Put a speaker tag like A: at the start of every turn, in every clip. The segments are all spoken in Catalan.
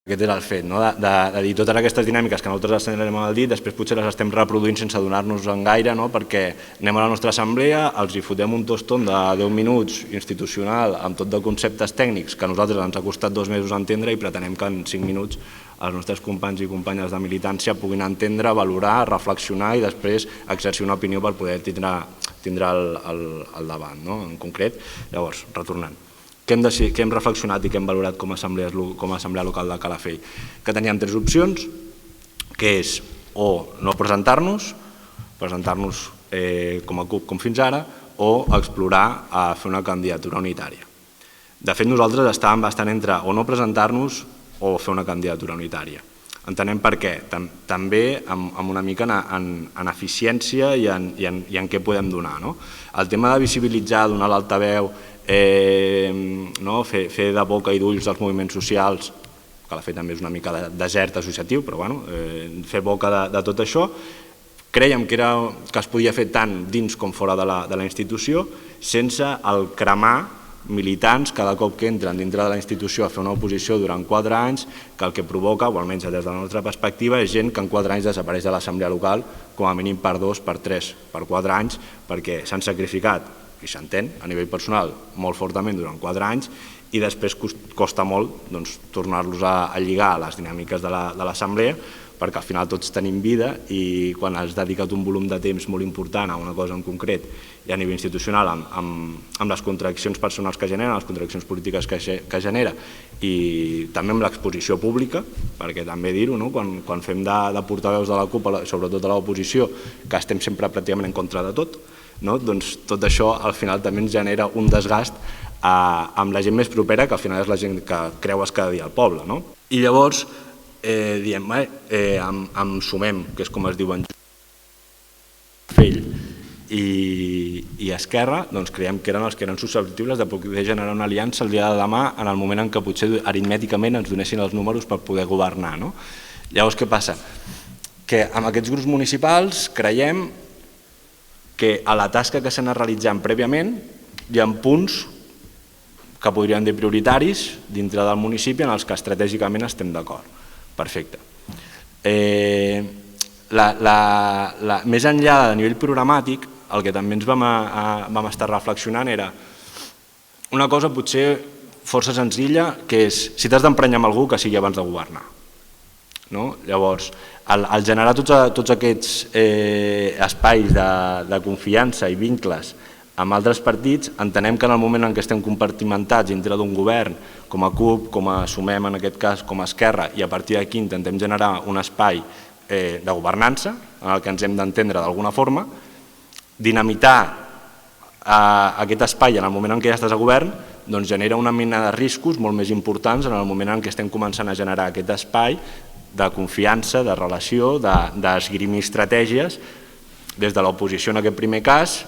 A: Aquest és el fet, de dir totes aquestes dinàmiques que nosaltres assenyalem al dit, després potser les estem reproduint sense adonar-nos-en gaire, perquè anem a la nostra assemblea, els hi fotem un tostón de 10 minuts institucional amb tot de conceptes tècnics que a nosaltres ens ha costat 2 mesos entendre i pretenem que en 5 minuts els nostres companys i companyes de militància puguin entendre, valorar, reflexionar i després exercir una opinió per poder tindre el debat, en concret. Llavors, retornant. Què hem reflexionat i què hem valorat com a assemblea local de Calafell? Que teníem 3 opcions, que és o no presentar-nos com a CUP com fins ara, o explorar a fer una candidatura unitària. De fet, nosaltres estàvem bastant entre o no presentar-nos o fer una candidatura unitària. Entenem per què, també amb una mica en eficiència i en què podem donar. El tema de visibilitzar, donar l'altaveu, fer de boca i d'ulls dels moviments socials, que de fet també és una mica de desert associatiu, però fer boca de tot això, crèiem que es podia fer tant dins com fora de la institució sense el cremar militants cada cop que entren dintre de la institució a fer una oposició durant 4 anys, que el que provoca, o almenys des de la nostra perspectiva, és gent que en 4 anys desapareix de l'assemblea local, com a mínim per 2, per 3, per 4 anys, perquè s'han sacrificat, i s'entén, a nivell personal, molt fortament durant 4 anys, i després costa molt tornar-los a lligar a les dinàmiques de l'assemblea, perquè al final tots tenim vida i quan has dedicat un volum de temps molt important a una cosa en concret i a nivell institucional amb les contradiccions personals que genera, les contradiccions polítiques que genera i també amb l'exposició pública, perquè també dir-ho, quan fem de portaveus de la CUP, sobretot a l'oposició, que estem sempre pràcticament en contra de tot, doncs tot això al final també ens genera un desgast amb la gent més propera, que al final és la gent que creues cada dia al poble. I llavors diem, em sumem, que és com es diuen Fell i Esquerra, doncs creiem que eren els que eren susceptibles de poder generar una aliança el dia de demà en el moment en què potser aritmèticament ens donessin els números per poder governar. Llavors què passa? Que amb aquests grups municipals creiem que a la tasca que s'ha anat realitzant prèviament hi ha punts que podríem dir prioritaris dintre del municipi en els que estratègicament estem d'acord. Perfecte. Més enllà de nivell programàtic, el que també ens vam estar reflexionant era una cosa potser força senzilla, que és si t'has d'emprenyar amb algú que sigui abans de governar. Llavors, al generar tots aquests espais de confiança i vincles amb altres partits, entenem que en el moment en què estem compartimentats dintre d'un govern, com a CUP, com a Sumem en aquest cas, com a Esquerra, i a partir d'aquí intentem generar un espai de governança en el que ens hem d'entendre d'alguna forma, dinamitar aquest espai en el moment en què ja estàs a govern doncs genera una mena de riscos molt més importants en el moment en què estem començant a generar aquest espai de confiança, de relació, d'esgrimir estratègies des de l'oposició en aquest primer cas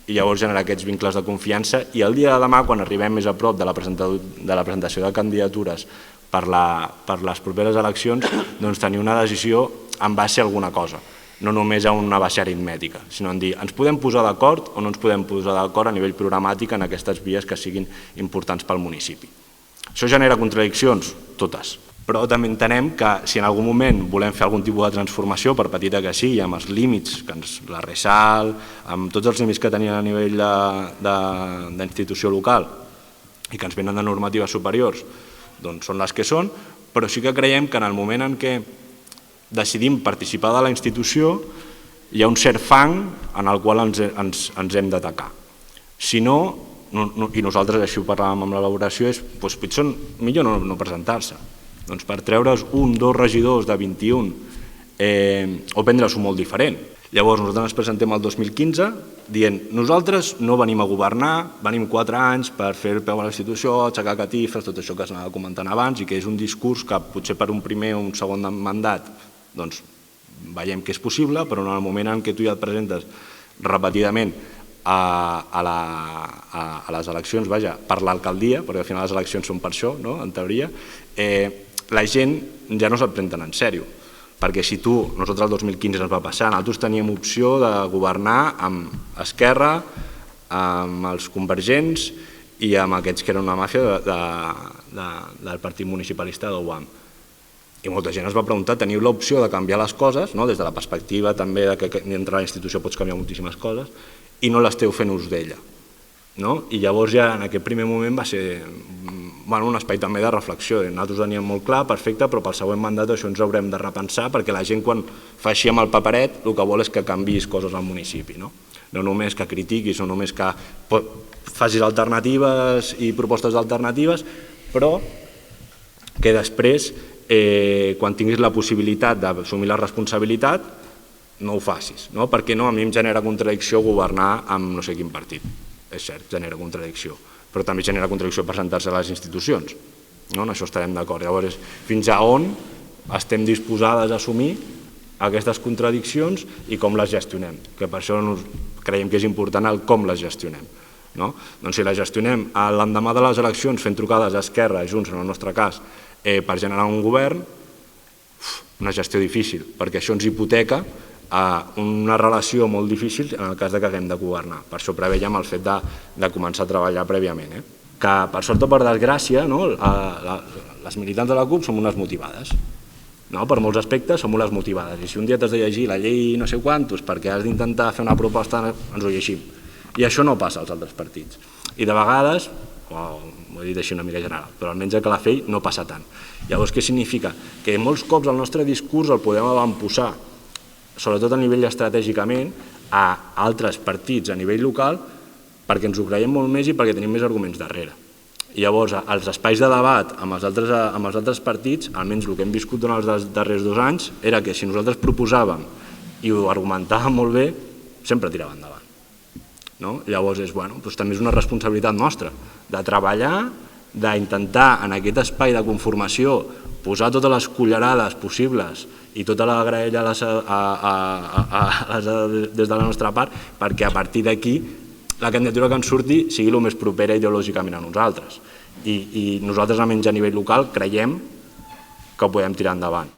A: i llavors generar aquests vincles de confiança i el dia de demà, quan arribem més a prop de la presentació de candidatures per les properes eleccions, doncs tenir una decisió en base a alguna cosa, no només a una base aritmètica, sinó en dir ens podem posar d'acord o no ens podem posar d'acord a nivell programàtic en aquestes vies que siguin importants pel municipi. Això genera contradiccions? Totes. Però també entenem que si en algun moment volem fer algun tipus de transformació, per petita que sigui, amb els límits, la RESAL, amb tots els límits que tenien a nivell d'institució local i que ens venen de normatives superiors, doncs són les que són, però sí que creiem que en el moment en què decidim participar de la institució hi ha un cert fang en el qual ens hem d'atacar. Si no, i nosaltres així ho parlàvem amb l'elaboració, és potser millor no presentar-se. Doncs per treure's 1, 2 regidors de 21 o prendre-s'ho molt diferent. Llavors nosaltres ens presentem el 2015 dient nosaltres no venim a governar, venim 4 anys per fer el peu a la institució, aixecar catifes, tot això que s'anava comentant abans i que és un discurs que potser per un primer o un segon mandat doncs veiem que és possible, però en el moment en què tu ja et presentes repetidament a les eleccions, per l'alcaldia, perquè al final les eleccions són per això, en teoria, la gent ja no se't pren tan en sèrio, perquè si nosaltres el 2015 ens va passar, nosaltres teníem opció de governar amb Esquerra, amb els convergents i amb aquests que eren una màfia del partit municipalista de UAM. I molta gent es va preguntar, teniu l'opció de canviar les coses, des de la perspectiva també que dintre la institució pots canviar moltíssimes coses, i no l'esteu fent ús d'ella. I llavors ja en aquest primer moment va ser un espai també de reflexió. Nosaltres ho teníem molt clar, perfecte, però pel següent mandat això ens haurem de repensar, perquè la gent quan fa així amb el paperet el que vol és que canviïs coses al municipi. No només que critiquis, no només que facis alternatives i propostes alternatives, però que després, quan tinguis la possibilitat d'assumir la responsabilitat, no ho facis. Perquè a mi em genera contradicció governar amb no sé quin partit. És cert, genera contradicció, però també genera contradicció presentar-se a les institucions. En això estarem d'acord. Llavors, fins a on estem disposades a assumir aquestes contradiccions i com les gestionem, que per això creiem que és important el com les gestionem. Doncs si les gestionem l'endemà de les eleccions fent trucades a Esquerra, Junts en el nostre cas, per generar un govern, una gestió difícil, perquè això ens hipoteca una relació molt difícil en el cas que haguem de governar. Per això preveiem el fet de començar a treballar prèviament. Que per sort o per desgràcia, les militants de la CUP som unes motivades. Per molts aspectes som unes motivades. I si un dia t'has de llegir la llei no sé quantos perquè has d'intentar fer una proposta, ens ho llegim. I això no passa als altres partits. I de vegades, ho he dit així una mica general, però almenys a Calafell no passa tant. Llavors què significa? Que molts cops el nostre discurs el podem avantposar, sobretot a nivell estratègicament, a altres partits a nivell local, perquè ens ho creiem molt més i perquè tenim més arguments darrere. I llavors, els espais de debat amb els altres partits, almenys el que hem viscut durant els darrers 2 anys, era que si nosaltres proposàvem i ho argumentàvem molt bé, sempre tirava endavant. Llavors, també és una responsabilitat nostra de treballar, d'intentar en aquest espai de conformació posar totes les cullerades possibles i tota la graella des de la nostra part, perquè a partir d'aquí la candidatura que ens surti sigui el més propera ideològicament a nosaltres. I nosaltres, almenys a nivell local, creiem que ho podem tirar endavant.